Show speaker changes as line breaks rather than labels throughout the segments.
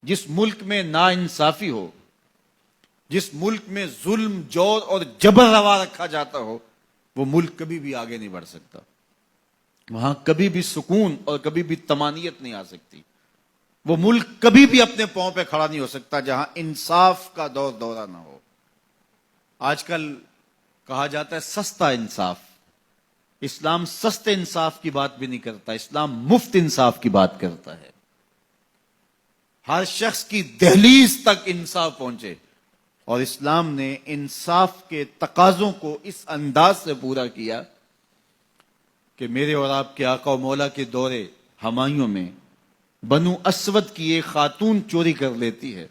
جس ملک میں ناانصافی ہو، جس ملک میں ظلم، جور اور جبر روا رکھا جاتا ہو، وہ ملک کبھی بھی آگے نہیں بڑھ سکتا. وہاں کبھی بھی سکون اور کبھی بھی طمانینت نہیں آ سکتی. وہ ملک کبھی بھی اپنے پاؤں پہ کھڑا نہیں ہو سکتا جہاں انصاف کا دور دورہ نہ ہو. آج کل کہا جاتا ہے سستا انصاف. اسلام سستے انصاف کی بات بھی نہیں کرتا، اسلام مفت انصاف کی بات کرتا ہے. ہر شخص کی دہلیز تک انصاف پہنچے. اور اسلام نے انصاف کے تقاضوں کو اس انداز سے پورا کیا کہ میرے اور آپ کے آقا و مولا کے دور ہمایوں میں بنو اسود کی ایک خاتون چوری کر لیتی ہے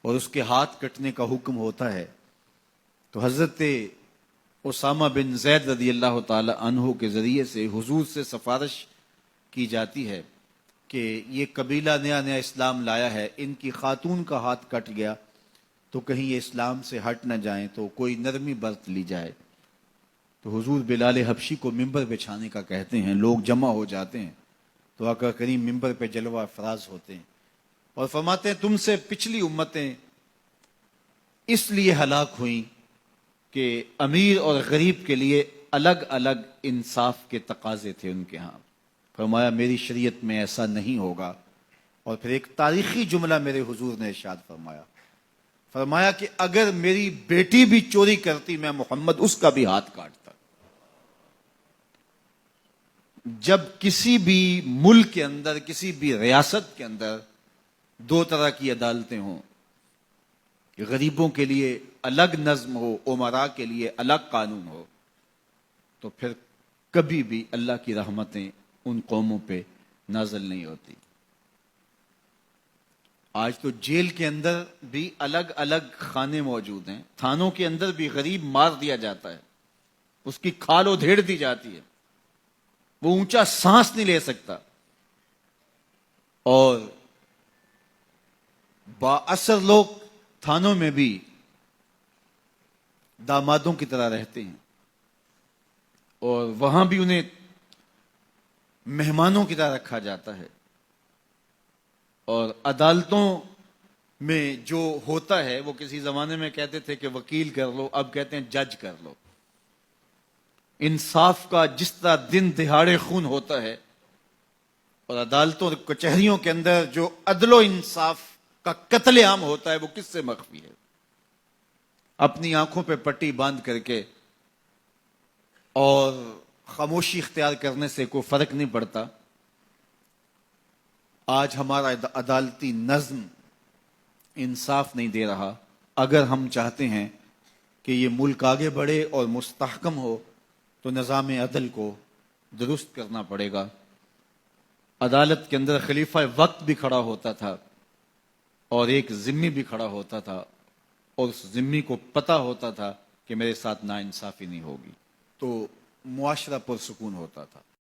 اور اس کے ہاتھ کٹنے کا حکم ہوتا ہے، تو حضرت اسامہ بن زید رضی اللہ تعالی عنہ کے ذریعے سے حضور سے سفارش کی جاتی ہے کہ یہ قبیلہ نیا نیا اسلام لایا ہے، ان کی خاتون کا ہاتھ کٹ گیا تو کہیں یہ اسلام سے ہٹ نہ جائیں، تو کوئی نرمی برت لی جائے. تو حضور بلال حبشی کو ممبر بچھانے کا کہتے ہیں. لوگ جمع ہو جاتے ہیں تو آقا کریم ممبر پہ جلوہ افراز ہوتے ہیں اور فرماتے ہیں تم سے پچھلی امتیں اس لیے ہلاک ہوئیں کہ امیر اور غریب کے لیے الگ الگ انصاف کے تقاضے تھے ان کے ہاں. فرمایا میری شریعت میں ایسا نہیں ہوگا. اور پھر ایک تاریخی جملہ میرے حضور نے ارشاد فرمایا کہ اگر میری بیٹی بھی چوری کرتی میں محمد اس کا بھی ہاتھ کاٹتا. جب کسی بھی ملک کے اندر، کسی بھی ریاست کے اندر دو طرح کی عدالتیں ہوں، غریبوں کے لیے الگ نظم ہو، امراء کے لیے الگ قانون ہو، تو پھر کبھی بھی اللہ کی رحمتیں ان قوموں پہ نازل نہیں ہوتی. آج تو جیل کے اندر بھی الگ الگ خانے موجود ہیں، تھانوں کے اندر بھی غریب مار دیا جاتا ہے، اس کی کھال ادھیڑ دی جاتی ہے، وہ اونچا سانس نہیں لے سکتا، اور با اثر لوگ تھانوں میں بھی دامادوں کی طرح رہتے ہیں اور وہاں بھی انہیں مہمانوں کی طرح رکھا جاتا ہے. اور عدالتوں میں جو ہوتا ہے وہ کسی زمانے میں کہتے تھے کہ وکیل کر لو، اب کہتے ہیں جج کر لو. انصاف کا جس طرح دن دہاڑے خون ہوتا ہے اور عدالتوں اور کچہریوں کے اندر جو عدل و انصاف کا قتل عام ہوتا ہے وہ کس سے مخفی ہے؟ اپنی آنکھوں پہ پٹی باندھ کر کے اور خاموشی اختیار کرنے سے کوئی فرق نہیں پڑتا. آج ہمارا عدالتی نظم انصاف نہیں دے رہا. اگر ہم چاہتے ہیں کہ یہ ملک آگے بڑھے اور مستحکم ہو تو نظام عدل کو درست کرنا پڑے گا. عدالت کے اندر خلیفہ وقت بھی کھڑا ہوتا تھا اور ایک ذمی بھی کھڑا ہوتا تھا اور اس ذمی کو پتہ ہوتا تھا کہ میرے ساتھ ناانصافی نہیں ہوگی، تو معاشرہ پرسکون ہوتا تھا.